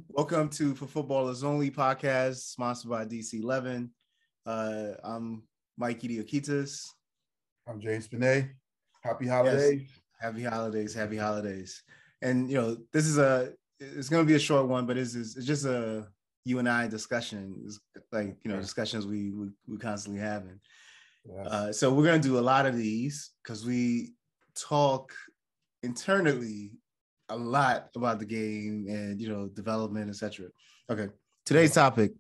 Welcome to For Footballers Only podcast, sponsored by DC11. I'm Mikey Diokitas. I'm James Spinay. Happy Yes, holidays. happy holidays. And it's going to be a short one, but it's just a you and I discussion. It's like discussions we constantly having. Yes. So we're going to do a lot of these because we talk internally a lot about the game and development, etc. Okay, today's topic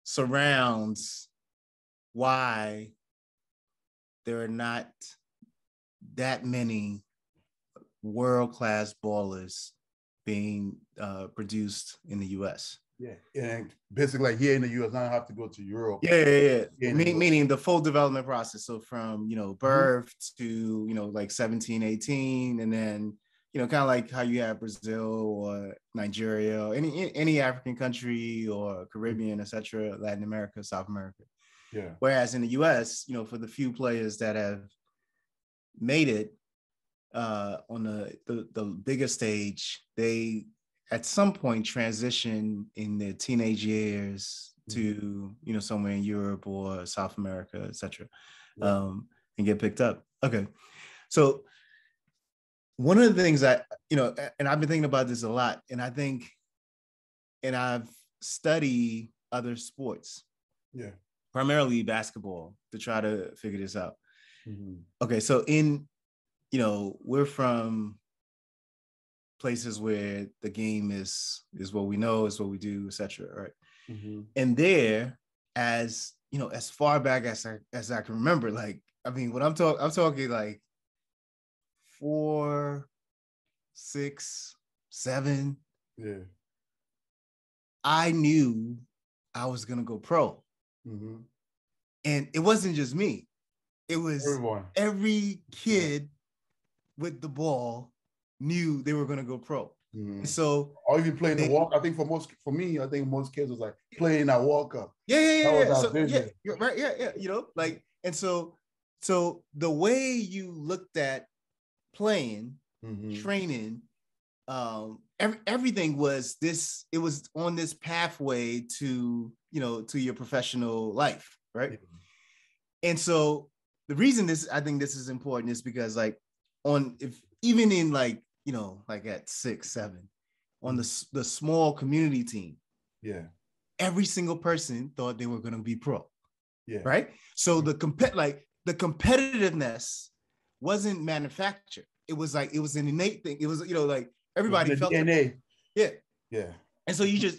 surrounds why there are not that many world-class ballers being produced in the U.S. Yeah, and basically like here in the U.S., I don't have to go to Europe. Yeah. Meaning the full development process. So from birth to like 17, 18, and then kind of like how you have Brazil or Nigeria, or any African country or Caribbean, etc., Latin America, South America. Yeah. Whereas in the U.S., for the few players that have made it on the bigger stage, they at some point transition in their teenage years to somewhere in Europe or South America, etc., and get picked up. Okay, so one of the things that and I've been thinking about this a lot, and I've studied other sports, primarily basketball, to try to figure this out. Okay, so we're from places where the game is what we know, is what we do, etc. Right? And there, as as far back as I can remember, like when I'm talking like 4, 6, 7. Yeah. I knew I was gonna go pro, and it wasn't just me; it was every kid with the ball knew they were gonna go pro. So, or even playing the walk. I think for me, I think most kids was like playing that walk up. Yeah. Right. Like, and so the way you looked at playing, training, everything was this. It was on this pathway to to your professional life, right? And so the reason I think this is important is because like even in like like at 6, 7 on the small community team, every single person thought they were going to be pro, right? So the competitiveness wasn't manufactured. It was like it was an innate thing. It was like everybody felt DNA. Yeah. And so you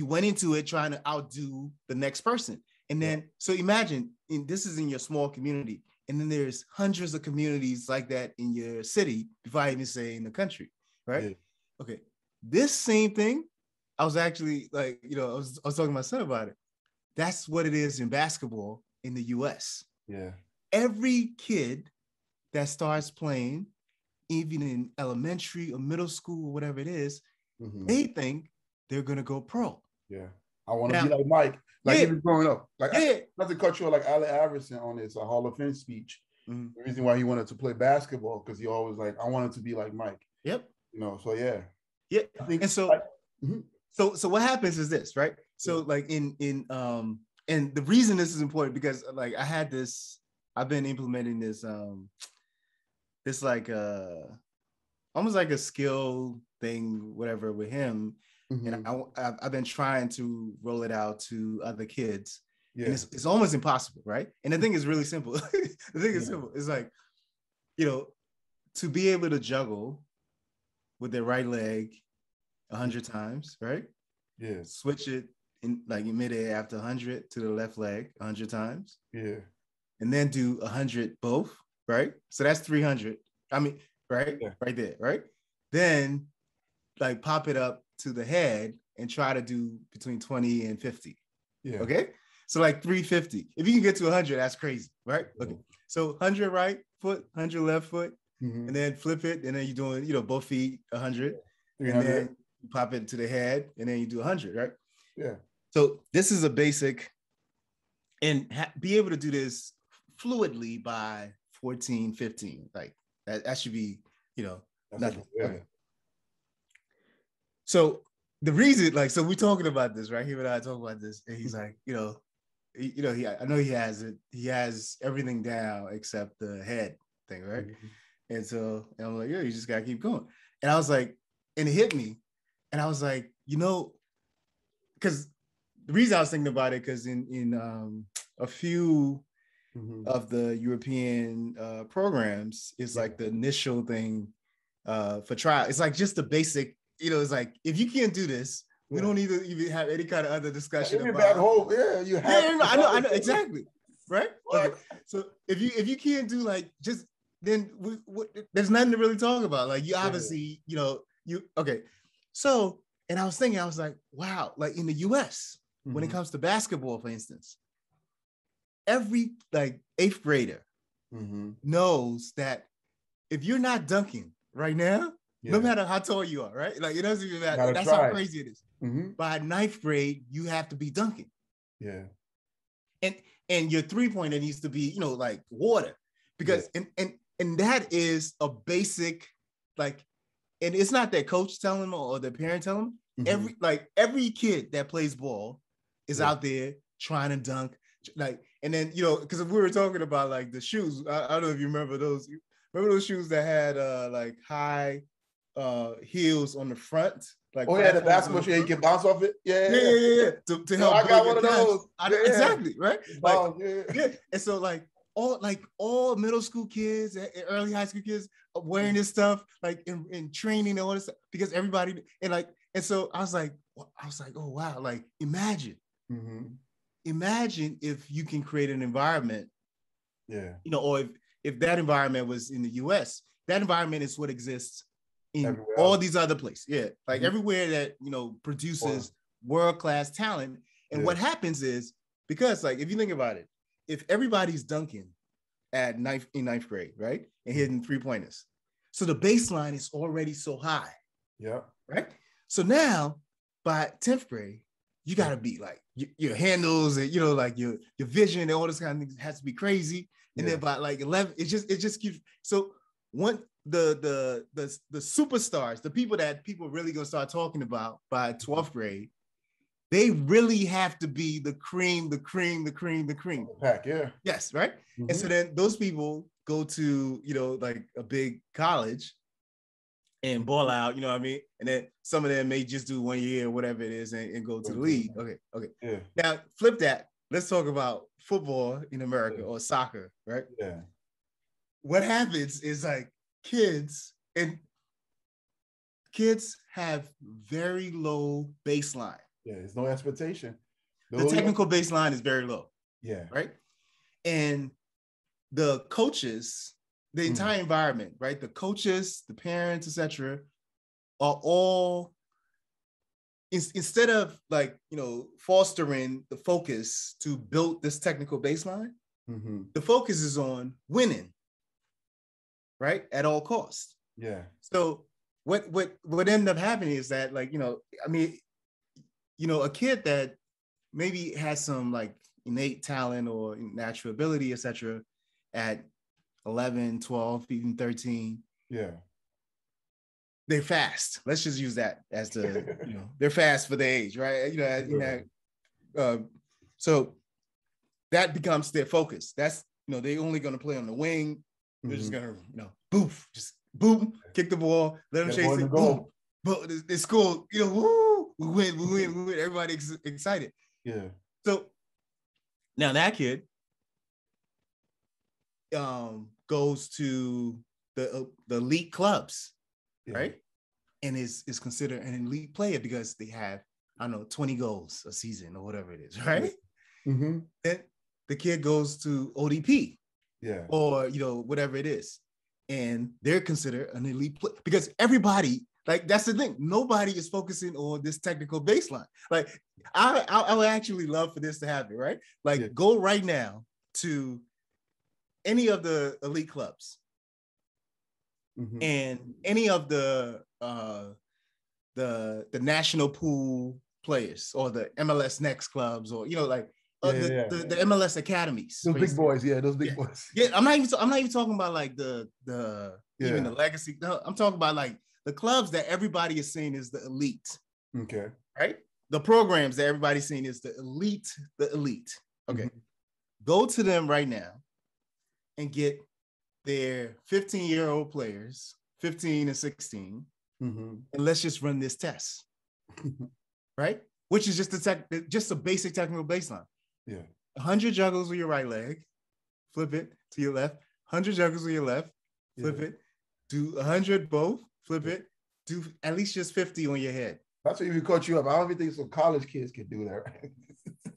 went into it trying to outdo the next person, and then so imagine this is in your small community. And then there's hundreds of communities like that in your city, before I even say in the country, right? Yeah. Okay. This same thing, I was actually like, I was talking to my son about it. That's what it is in basketball in the US. Yeah. Every kid that starts playing, even in elementary or middle school or whatever it is, they think they're going to go pro. Yeah. I want to be like Mike. Like even growing up, like not to cut you like Allen Iverson on his Hall of Fame speech. The reason why he wanted to play basketball because he always like I wanted to be like Mike. Yep. So yeah. I think, and so so what happens is this, right? So like in and the reason this is important because like I've been implementing this this like almost like a skill thing, whatever, with him. And I've been trying to roll it out to other kids. Yeah. And it's almost impossible, right? And the thing is really simple. The thing is simple. It's like, to be able to juggle with their right leg 100 times, right? Yeah. Switch it in midair after 100 to the left leg 100 times. Yeah. And then do 100 both, right? So that's 300. Right? Yeah. Right there, right? Then like pop it up to the head and try to do between 20 and 50. Yeah. Okay. So like 350. If you can get to 100, that's crazy, right? Okay. So 100 right foot, 100 left foot, and then flip it, and then you're doing, both feet 100, and then you pop it to the head, and then you do 100, right? Yeah. So this is a basic, and be able to do this fluidly by 14, 15. Like that should be, nothing. Okay. So the reason, like, so we're talking about this, right? Him and I talk about this, and he's like, I know he has it. He has everything down except the head thing, right? And so and I'm like, yeah, you just gotta keep going. And I was like, and it hit me, and I was like, because the reason I was thinking about it, because in a few of the European programs, it's like the initial thing for trial. It's like just the basic, it's like, if you can't do this, we don't need to even have any kind of other discussion about back home. Yeah, you have. Yeah, I know exactly. Right. Okay. So if you can't do like just then there's nothing to really talk about. Like you obviously, okay. So and I was thinking, I was like, wow, like in the US, when it comes to basketball, for instance, every like 8th grader knows that if you're not dunking right now, no matter how tall you are, right? Like it doesn't even matter. That's how crazy it is. By 9th grade, you have to be dunking. Yeah. And your 3-pointer needs to be, like water. Because and that is a basic, like, and it's not their coach telling them or their parent telling them. Every kid that plays ball is out there trying to dunk. Like, and then, because we were talking about like the shoes. I don't know if you remember those. Remember those shoes that had like high heels on the front? Like, the basketball shoe, you can bounce off it. Yeah. To help. I got one of those. Exactly, right? Like, And so like all middle school kids, early high school kids are wearing this stuff, like in training and all this stuff, because everybody and so I was like, oh wow, like imagine if you can create an environment, or if that environment was in the US, that environment is what exists in everywhere all these other places. Yeah. Like everywhere that, produces world-class talent. And what happens is, because like, if you think about it, if everybody's dunking in ninth grade, right? And hitting 3-pointers. So the baseline is already so high. Yeah. Right. So now by 10th grade, you got to be like your handles and, like your vision and all this kind of things has to be crazy. And then by like 11, it just keeps. So the superstars, the people that people really gonna start talking about by 12th grade, they really have to be the cream. Pack, yeah. Yes, right. And so then those people go to, like a big college and ball out, you know what I mean? And then some of them may just do 1 year or whatever it is and go to the league. Okay. Yeah. Now flip that. Let's talk about football in America or soccer, right? Yeah. What happens is like kids have very low baseline. Yeah, there's no expectation. The technical baseline is very low. Yeah. Right. And the coaches, the entire environment, right? The coaches, the parents, etc., are all instead of like, fostering the focus to build this technical baseline, the focus is on winning, right? At all costs. Yeah. So what ended up happening is that, like, a kid that maybe has some like innate talent or natural ability, etc., at 11, 12, even 13. Yeah. They're fast. Let's just use that as the, they're fast for their age, right? So that becomes their focus. That's, they're only going to play on the wing. They're just going to, boof, just boom, kick the ball, let them chase it, boom. But it's cool, woo, we win. Everybody's excited. Yeah. So now that kid goes to the elite clubs, right? And is considered an elite player because they have, 20 goals a season or whatever it is, right? Then the kid goes to ODP, or whatever it is, and they're considered an elite player because everybody, like, that's the thing, nobody is focusing on this technical baseline. Like, I would actually love for this to happen, right? Like, go right now to any of the elite clubs. And any of the national pool players or the MLS Next clubs, or the MLS academies. Those big boys, those big boys. Yeah, I'm not even talking about like the even the legacy. No, I'm talking about like the clubs that everybody is seeing is the elite. Okay. Right? The programs that everybody's seeing is the elite, Okay. Mm-hmm. Go to them right now and get their 15-year-old players, 15 and 16, and let's just run this test. Right? Which is just a basic technical baseline. Yeah. 100 juggles with your right leg, flip it to your left. 100 juggles with your left, flip it. Do 100 both, flip it. Do at least just 50 on your head. That's what even caught you up. I don't even think some college kids can do that. Right?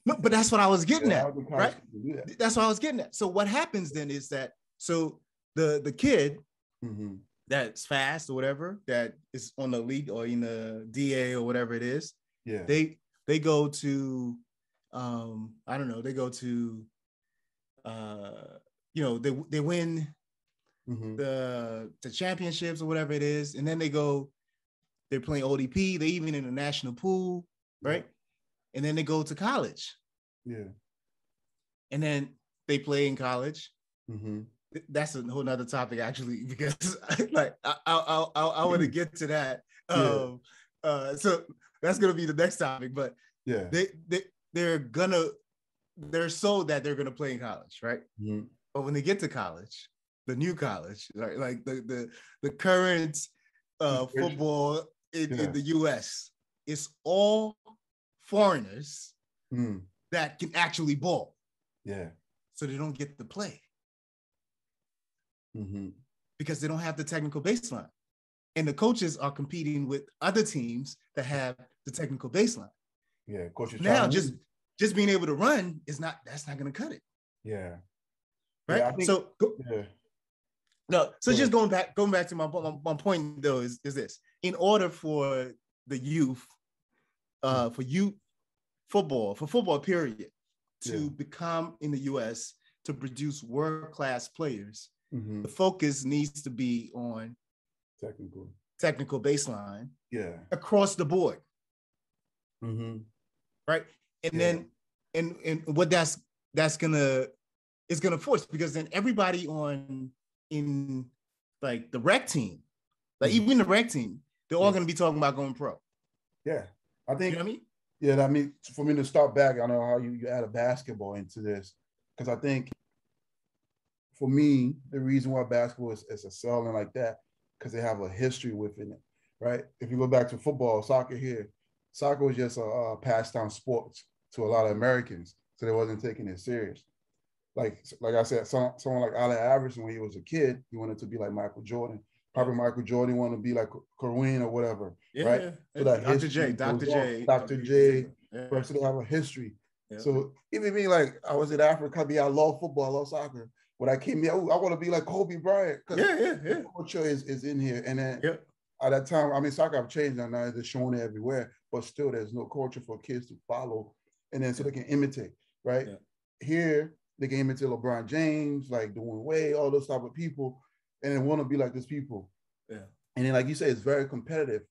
No, but that's what I was getting at, right? That's what I was getting at. So what happens then is that, so the kid that's fast or whatever, that is on the elite or in the DA or whatever it is, they go to, I don't know, they go to, they win the championships or whatever it is, and then they're playing ODP, they even in the national pool, right? And then they go to college. Yeah. And then they play in college. That's a whole nother topic, actually, because like I want to get to that. So that's gonna be the next topic. But they're sold that they're gonna play in college, right? But when they get to college, the new college, like the current football in the US, it's all foreigners that can actually ball. Yeah. So they don't get to play. Because they don't have the technical baseline. And the coaches are competing with other teams that have the technical baseline. Yeah, coaches. Now just being able to run that's not going to cut it. Yeah. Right. Yeah, Just going back to my point though is this: in order for the youth, for football period, to become in the U.S. to produce world-class players, the focus needs to be on technical baseline. Across the board. Right. And then and what that's gonna force, because then everybody in like the rec team, like even the rec team, they're all gonna be talking about going pro. Yeah. I think, you know what I mean? Yeah, I mean, for me to start back, I know how you add a basketball into this, because I think for me, the reason why basketball is a selling like that, because they have a history within it, right? If you go back to football, soccer was just a pastime sport to a lot of Americans, so they wasn't taking it serious. Like I said, someone like Allen Iverson, when he was a kid, he wanted to be like Michael Jordan. Probably Michael Jordan wanted to be like Kareem or whatever, right? So that Dr. J, right? So they have a history. Yeah. So even me, like I was in Africa, I love football, I love soccer. When I came here, I want to be like Kobe Bryant. The culture is in here. And then at that time, I mean, soccer have changed now. It's showing it everywhere, but still there's no culture for kids to follow. And then so they can imitate, right? Here, they can imitate LeBron James, like Dwayne Wade, all those type of people, and they want to be like these people. Yeah. And then, like you say, it's very competitive.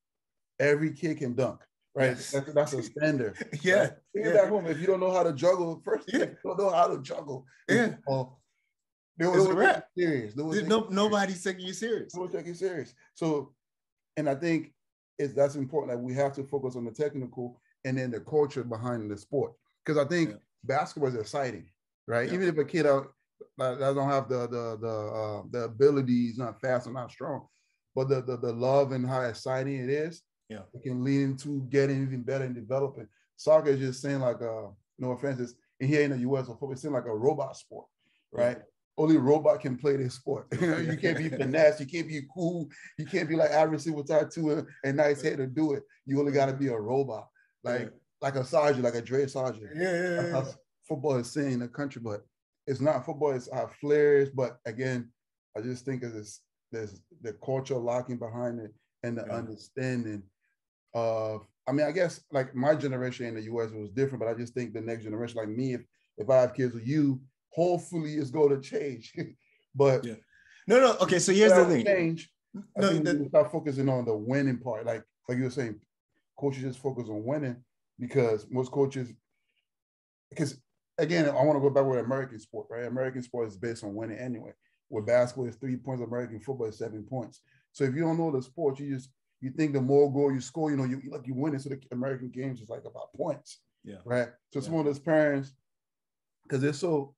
Every kid can dunk, right? Yes. That's a standard. Right? Think back home. If you don't know how to juggle, if you don't know how to juggle, there was a rap. Serious. Nobody's taking you serious. No one's taking you serious. So, and I think that's important. That we have to focus on the technical and then the culture behind the sport, because I think basketball is exciting, right? Even if a kid that don't have the abilities, not fast or not strong, but the love and how exciting it is, it can lead into getting even better and developing. Soccer is just saying like, no offense, and here in the U.S., it's saying like a robot sport, right? Only robot can play this sport. You can't be finesse, you can't be cool, you can't be like Iverson with tattoo and nice hair to do it. You only got to be a robot, like a Sergeant, like a Dre Sergeant. That's how football is saying in the country, but it's not. Football is flares, but again, I just think there's the culture locking behind it and the understanding of. I mean, I guess like my generation in the U.S. was different, but I just think the next generation, like me, if I have kids with you, hopefully it's going to change. But no. Okay, so here's the thing. Change. I think we start focusing on the winning part, like you were saying, coaches just focus on winning, because most coaches, because again, I want to go back with American sport, right? American sport is based on winning anyway. With basketball, it's 3 points. American football is 7 points. So if you don't know the sport, you just you think the more goal you score, you know, you win it. So the American games is like about points. Yeah. Right. So some of those parents, because some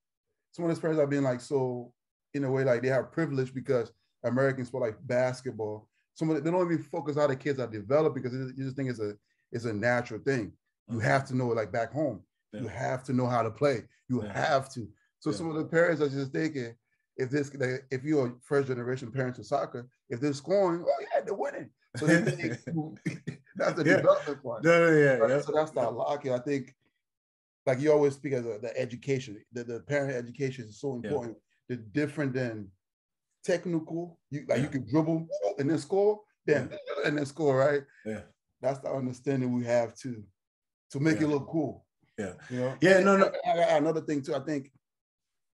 of those parents are being like, so in a way, like they have privilege because American sport like basketball. They don't even focus how the kids are developed because you just think it's a natural thing. You have to know it, like back home. Yeah. You have to know how to play. You have to. So some of the parents are just thinking, if you're a first generation parents of soccer, if they're scoring, oh yeah, they're winning. So they think that's the development part. Right? So that's the lock. I think, like you always speak as the education, the parent education is so important. The different than technical, you can dribble and then score, and then score, right? Yeah. That's the understanding we have to make it look cool. Yeah. You know? Yeah, and no. I got another thing too. I think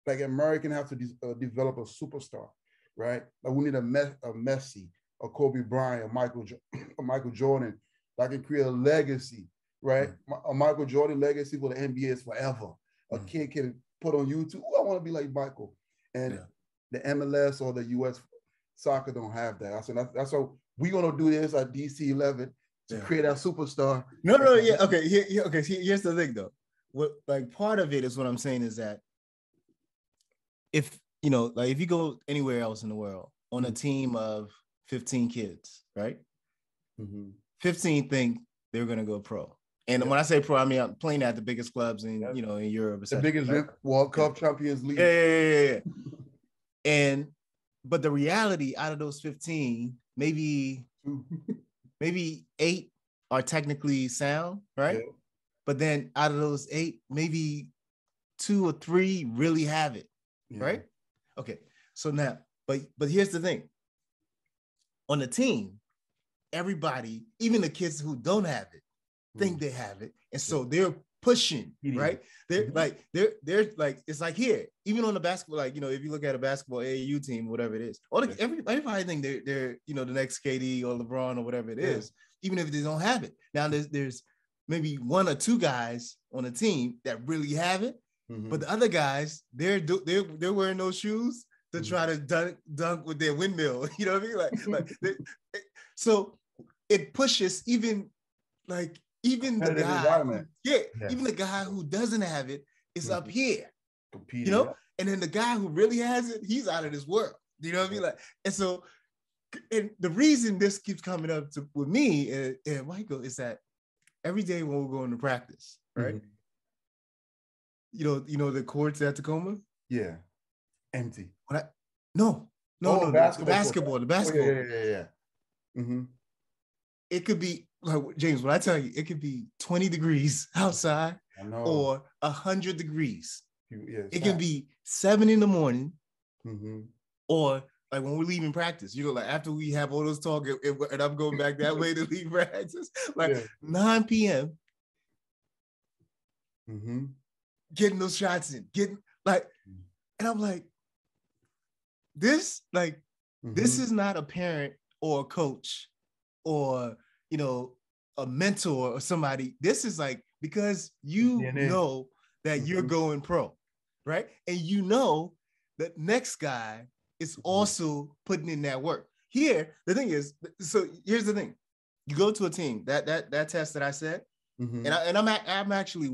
like American have to develop a superstar, right? Like we need a Messi, a Kobe Bryant, a Michael Jordan that can create a legacy, right? A Michael Jordan legacy for the NBA is forever. A kid can put on YouTube, I want to be like Michael. And the MLS or the US soccer don't have that. I said that's what we're gonna do this at DC 11 to create that superstar. Okay. Here's the thing though. What like part of it is what I'm saying is that if you know, like if you go anywhere else in the world on a team of 15 kids, right? 15 think they're gonna go pro. And when I say pro, I mean I'm playing at the biggest clubs in in Europe. The biggest World Cup, Champions League. Yeah. But the reality out of those 15, maybe 8 are technically sound, right? Yeah. But then out of those 8, maybe 2 or 3 really have it, right? Okay. So now, but here's the thing. On the team, everybody, even the kids who don't have it, think they have it, and so they're pushing, right? They're like it's like here, even on the basketball, like if you look at a basketball AAU team, whatever it is, everybody think they're the next KD or LeBron or whatever it is, even if they don't have it. Now there's maybe 1 or 2 guys on the team that really have it, but the other guys they're wearing those shoes to try to dunk with their windmill. You know what I mean? So it pushes even the guy, even the guy who doesn't have it is up here, competing, and then the guy who really has it, he's out of this world. You know what I mean? And so, and the reason this keeps coming up with me and Michael is that every day when we're going to practice, right? You know the courts at Tacoma? Yeah, empty. No, the basketball. Yeah. It could be like James, when I tell you, it could be 20 degrees outside or 100 degrees. It can be 7 a.m. or like when we're leaving practice, like after we have all those talk and I'm going back that way to leave practice, 9 p.m. Getting those shots in, and I'm like, this is not a parent or a coach or a mentor or somebody. This is like because you know that you're going pro, right? And you know that next guy is also putting in that work. Here, the thing is, so here's the thing: you go to a team that test that I said, and I'm actually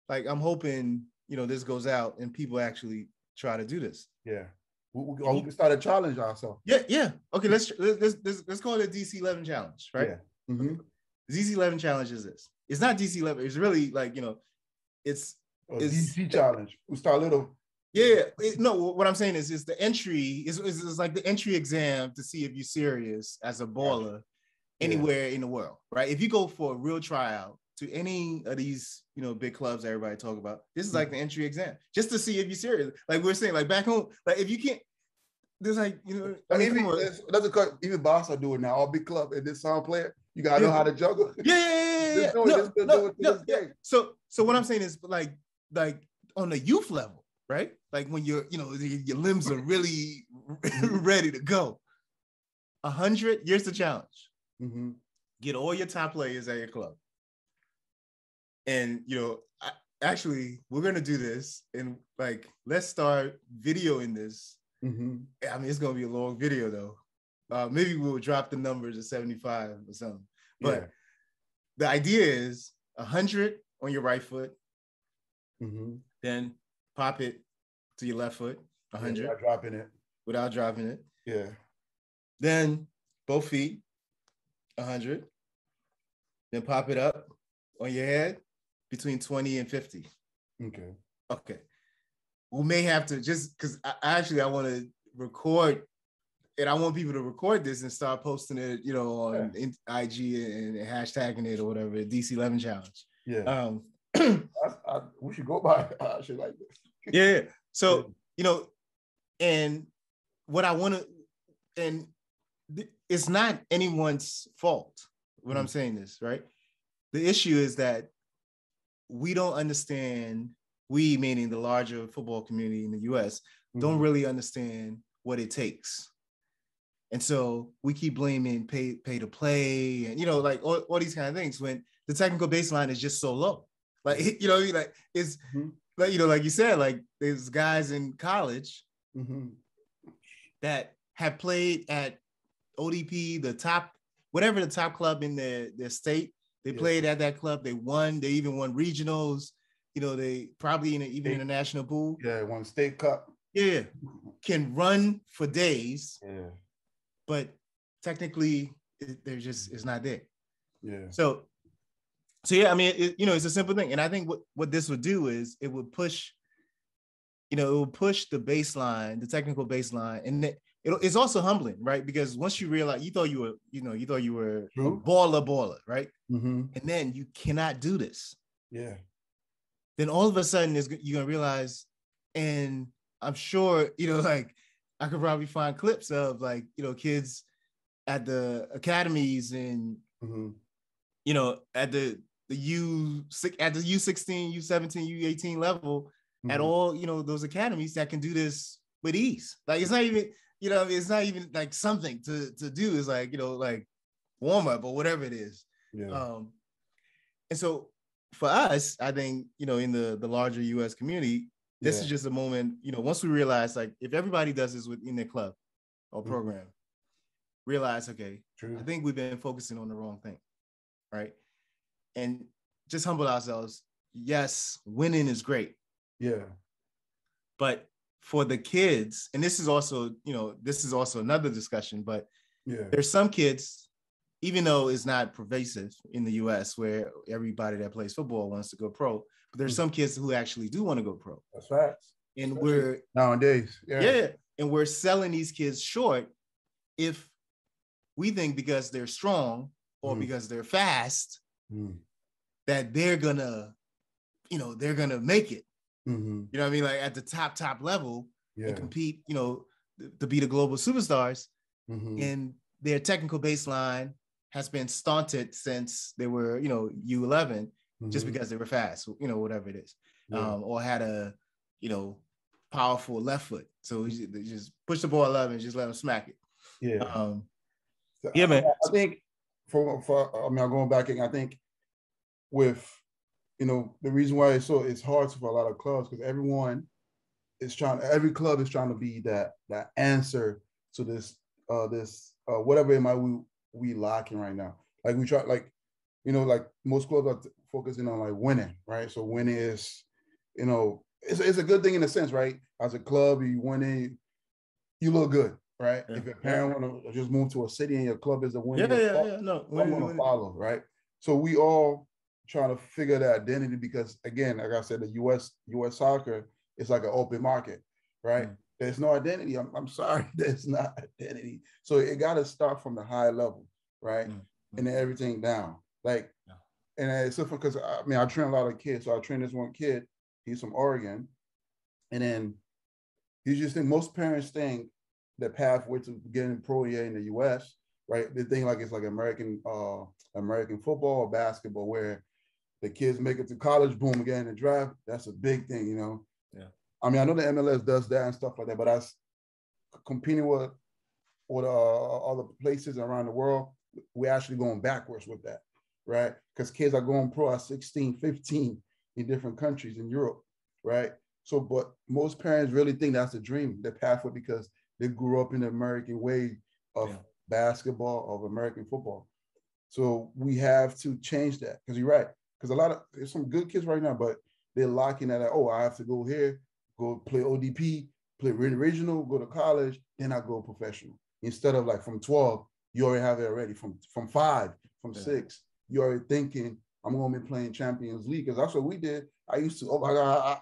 I'm hoping this goes out and people actually try to do this. Yeah. We can start a challenge ourselves. Yeah. Okay, let's call it DC 11 challenge, right? Yeah. DC 11 challenge is this. It's not DC 11. It's really it's DC challenge. We start little. Yeah. What I'm saying is the entry is like the entry exam to see if you're serious as a baller anywhere in the world, right? If you go for a real tryout to any of these big clubs everybody talk about, this is like the entry exam just to see if you're serious. Like we're saying, like back home, like if you can't, there's even Boss are doing now. All big club and this song player, you gotta know how to juggle. Yeah. So what I'm saying is like on the youth level, right? Like when you're your limbs are really ready to go. 100. Here's the challenge. Get all your top players at your club. And actually, we're gonna do this, and let's start videoing this. I mean, it's gonna be a long video though, maybe we'll drop the numbers to 75 or something. But Yeah. the idea is 100 on your right foot, then pop it to your left foot, 100. Without dropping it. Without dropping it. Yeah. Then both feet, 100. Then pop it up on your head between 20 and 50. Okay. Okay. We may have to, just because I want to record, and I want people to record this and start posting it, you know, on IG and hashtagging it or whatever, DC11 challenge. Yeah. We should go by shit like this. Yeah. So, you know, and what I want to, and it's not anyone's fault when I'm saying this, right? The issue is that we don't understand, we meaning the larger football community in the US, don't really understand what it takes. And so we keep blaming pay to play and, you know, like all these kind of things when the technical baseline is just so low. Like, you know, like it's like, you know, like you said, like there's guys in college that have played at ODP, the top, whatever the top club in their state. They played at that club. They won. They even won regionals. You know, they probably even in the national pool. Yeah, won state cup. Yeah, can run for days. Yeah, but technically, they're just it's not there. Yeah. So yeah, I mean, you know, it's a simple thing, and I think what this would do is it would push, you know, it would push the baseline, the technical baseline, and it's also humbling, right? Because once you realize you thought you were a baller, right? And then you cannot do this. Yeah. Then all of a sudden you're gonna realize, and I'm sure, you know, like I could probably find clips of like, you know, kids at the academies and you know, at the U16, U17, U18 level, at all, you know, those academies that can do this with ease. Like it's not even, you know, it's not even like something to do. It's like, you know, like warm up or whatever it is. Yeah. And so for us, I think, you know, in the larger US community, this is just a moment, you know, once we realize, like, if everybody does this within their club or program, realize, okay, I think we've been focusing on the wrong thing, right? And just humble ourselves. Yes, winning is great. Yeah. But for the kids, and this is also, you know, this is also another discussion, but there's some kids, even though it's not pervasive in the US where everybody that plays football wants to go pro, but there's some kids who actually do want to go pro. That's facts. And we're nowadays, and we're selling these kids short if we think because they're strong or because they're fast that they're gonna, you know, they're gonna make it. You know what I mean? Like at the top level and compete, you know, to be the global superstars. And their technical baseline has been stunted since they were, you know, U11, just because they were fast, you know, whatever it is, or had a, you know, powerful left foot. So they just push the ball up and just let them smack it. Yeah. Man. I think I'm going back and I think with, you know, the reason why it's hard for a lot of clubs because every club is trying to be that answer to this whatever it might we lacking right now. Like we try, like, you know, like most clubs are focusing on like winning, right? So winning is, you know, it's a good thing in a sense, right? As a club, you winning, you look good, right? If your parent want to just move to a city and your club is a winning, I'm gonna follow, right? So we all trying to figure that identity because again, like I said, the US soccer is like an open market, right? There's no identity. I'm sorry, there's not identity. So it got to start from the high level, right? And then everything down. Like, and it's so fun because I mean, I train a lot of kids. So I train this one kid, he's from Oregon. And then you just think most parents think the pathway to getting pro in the US, right? They think like it's like American football or basketball where the kids make it to college, boom, again in the draft. That's a big thing, you know? I mean, I know the MLS does that and stuff like that, but as competing with other places around the world, we're actually going backwards with that, right? Because kids are going pro at 16, 15 in different countries in Europe, right? So, but most parents really think that's the dream, the pathway, because they grew up in the American way of basketball, of American football. So we have to change that, because you're right. Because there's some good kids right now, but they're locking at, oh, I have to go here, go play ODP, play regional, go to college, then I go professional. Instead of like from 12, you already have it already. From 5, from 6, you're already thinking, I'm going to be playing Champions League, because that's what we did. I used to, oh my God,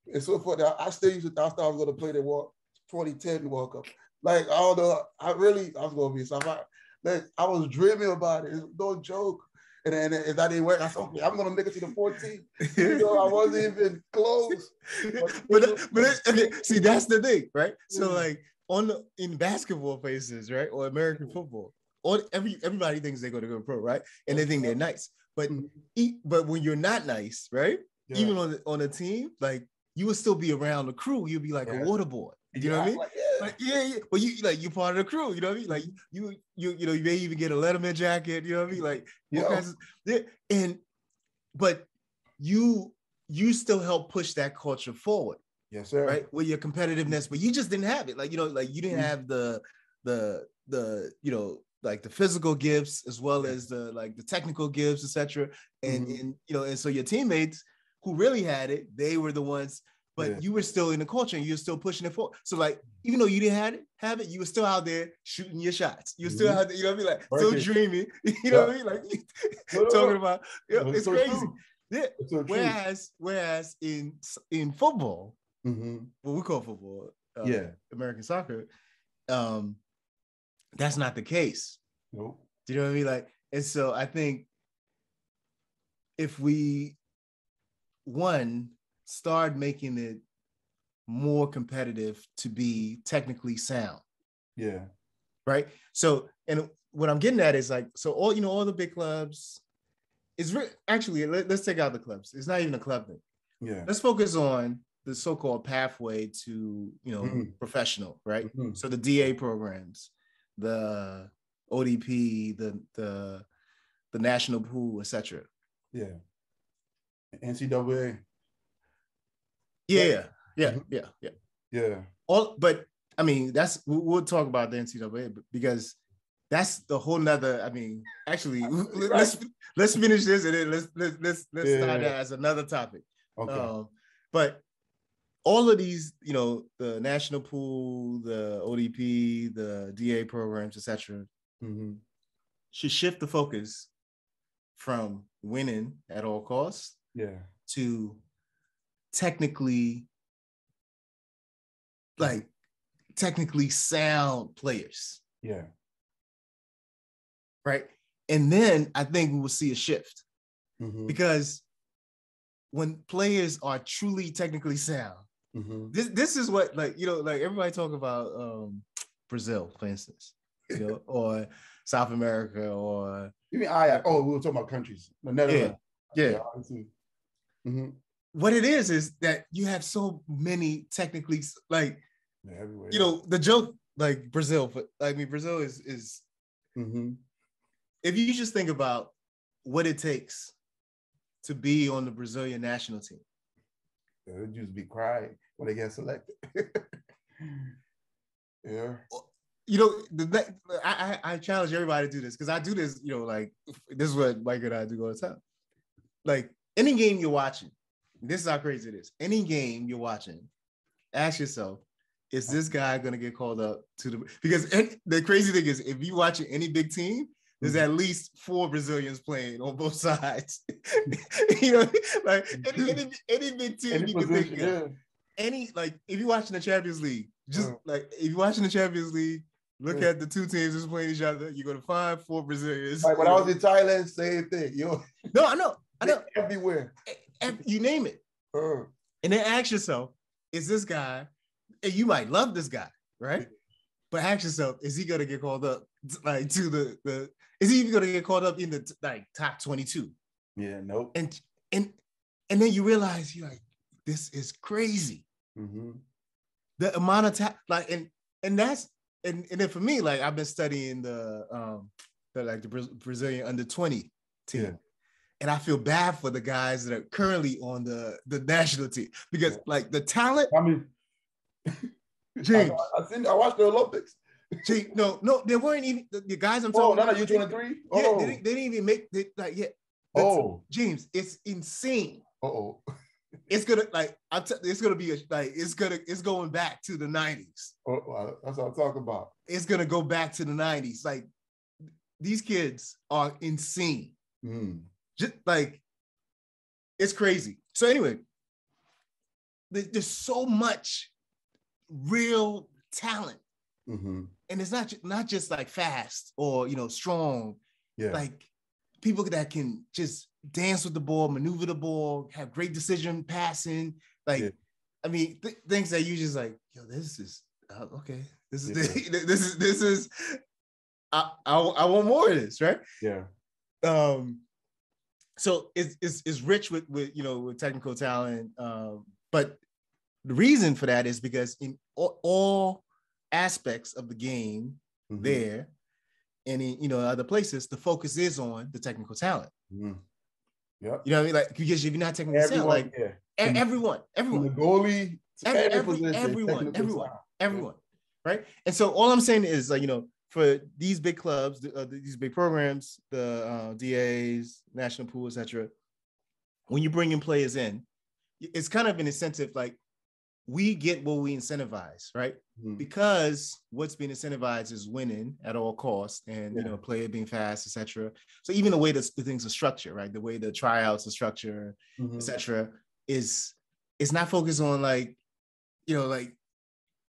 it's so funny. I still used to, I thought I was going to play the 2010 World Cup. Like, I don't know, I was going to be something. I was dreaming about it. It's no joke. And then if that didn't work, I said, okay, I'm going to make it to the 14th. I wasn't even close. Okay, see, that's the thing, right? So like in basketball places, right, or American football, everybody thinks they're going to go pro, right? And they think they're nice. But when you're not nice, right? Yeah. Even on a team, like you will still be around the crew. You'll be like a water boy. You know what I mean? Like, yeah. But you're part of the crew. You know what I mean? Like you may even get a Letterman jacket. You know what I mean? Like all kinds of, but you still help push that culture forward. Yes, sir. Right, with your competitiveness, but you just didn't have it. Like you didn't have the like the physical gifts as well as the technical gifts, etc. And and so your teammates who really had it, they were the ones. But you were still in the culture and you're still pushing it forward. So like, even though you didn't have it, you were still out there shooting your shots. You were still out there, you know what I mean? Like still dreaming, you know what I mean? Like talking about, it's so crazy. True. Yeah. So whereas in football, what we call football, American soccer, that's not the case. Nope. Do you know what I mean? Like, and so I think if we start making it more competitive to be technically sound. Yeah. Right. So, and what I'm getting at is like, so all the big clubs is actually, let's take out the clubs. It's not even a club thing. Yeah. Let's focus on the so-called pathway to, professional, right? So the DA programs, the ODP, the national pool, etc. Yeah. NCAA. Yeah. But I mean, we'll talk about the NCAA because that's the whole nother. I mean, actually, let's finish this and then let's start that as another topic. Okay. But all of these, the national pool, the ODP, the DA programs, etc., should shift the focus from winning at all costs, to technically sound players. Yeah. Right. And then I think we will see a shift because when players are truly technically sound, this is what, like everybody talk about Brazil, for instance, or South America, or you mean we were talking about countries. Yeah. What it is that you have so many technically everywhere. The joke, like Brazil, but Brazil is if you just think about what it takes to be on the Brazilian national team. They'll just be crying when they get selected. Yeah. I challenge everybody to do this because I do this, this is what Mike and I do all the time. Like any game you're watching, this is how crazy it is. Any game you're watching, ask yourself, is this guy going to get called up to because the crazy thing is if you watch any big team, there's at least 4 Brazilians playing on both sides. Like any big team you can think of. If you're watching the Champions League, look at the 2 teams that's playing each other. You're going to find 4 Brazilians. Like when I was in Thailand, same thing. No, I know. Everywhere. You name it. And then ask yourself, is this guy, and you might love this guy, right? But ask yourself, is he going to get called up to the is he even going to get called up in the top 22? Yeah, nope. And then you realize you're like, this is crazy. The amount of time, and then for me, like I've been studying the Brazilian under 20 team. And I feel bad for the guys that are currently on the national team because like the talent. I mean, James, I watched the Olympics. No, they weren't even the guys I'm Oh, talking not about. a U23. Yeah, Oh, they didn't even make like yeah. James, it's insane. Oh. It's gonna like it's gonna be it's going back to the 90s. Oh, that's what I'm talking about. It's gonna go back to the 90s. Like these kids are insane. Just like it's crazy. So anyway, there's so much real talent, and it's not just like fast or strong. Yeah, like people that can just dance with the ball, maneuver the ball, have great decision passing. Like, I mean, things that you just like, yo, this is okay. This is I want more of this, right? Yeah. So it's rich with with technical talent. But the reason for that is because in all aspects of the game there and in other places, the focus is on the technical talent. Yeah. You know what I mean? Like, because if you're not technical talent, like everyone, from the goalie, everyone, right? And so all I'm saying is like, for these big clubs, these big programs, the DAs, national pool, etc. When you bring in players in, it's kind of an incentive. Like we get what we incentivize, right? Because what's being incentivized is winning at all costs, and player being fast, etc. So even the way the things are structured, right? The way the tryouts are structured, etc. is not focused on like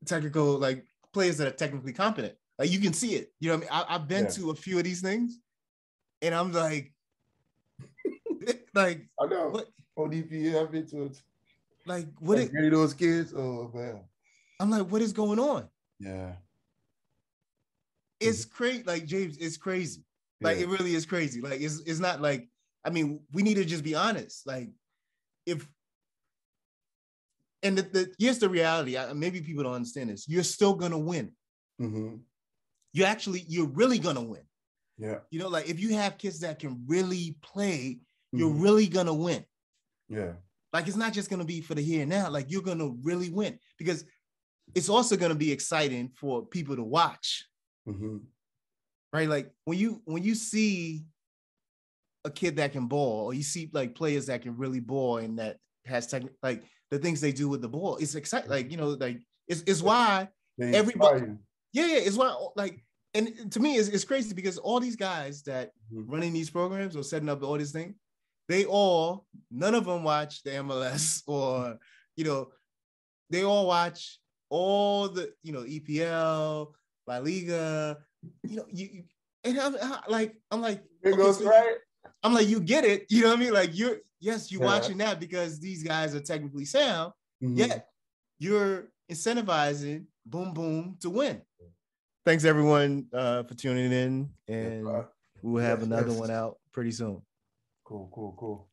technical, like players that are technically competent. Like you can see it. You know what I mean? I've been to a few of these things, and I'm like, like I know. What? ODP, I've been to it. Like what? Like any of those kids? Oh man. I'm like, what is going on? Yeah. It's crazy. Like James, it's crazy. Like it really is crazy. Like it's not like, I mean, we need to just be honest. Like here's the reality. Maybe people don't understand this. You're still gonna win. You're really gonna win. Yeah. Like if you have kids that can really play, you're really gonna win. Yeah. Like it's not just gonna be for the here and now. Like you're gonna really win because it's also gonna be exciting for people to watch. Right? Like when you see a kid that can ball, or you see like players that can really ball and that has like the things they do with the ball, it's exciting. Like like it's why everybody. Yeah, it's why like, and to me it's crazy because all these guys that running these programs or setting up all these things, none of them watch the MLS or they all watch all the EPL, La Liga, and I'm like it goes right. I'm like, you get it, you know what I mean? Like you're watching that because these guys are technically sound, yet you're incentivizing boom boom to win. Thanks everyone for tuning in, and we'll have another one out pretty soon. Cool.